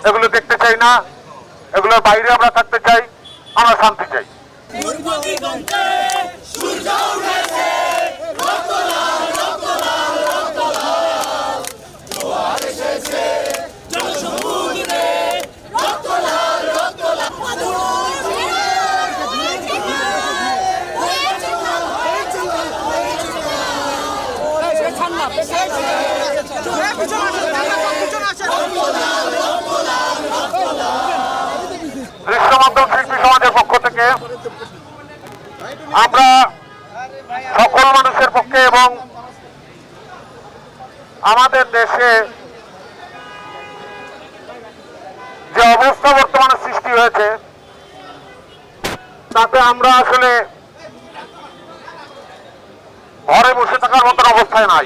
এগুলো দেখতে চাই না, এগুলোর বাইরে আমরা থাকতে চাই, আমরা শান্তি চাই। দৃশ্য মাধ্যম শিল্পী সমাজের পক্ষ থেকে আমরা সকল মানুষের পক্ষে এবং আমাদের দেশে যে অবস্থা বর্তমানে সৃষ্টি হয়েছে তাতে আমরা আসলে ঘরে বসে থাকার মতন অবস্থায় নাই।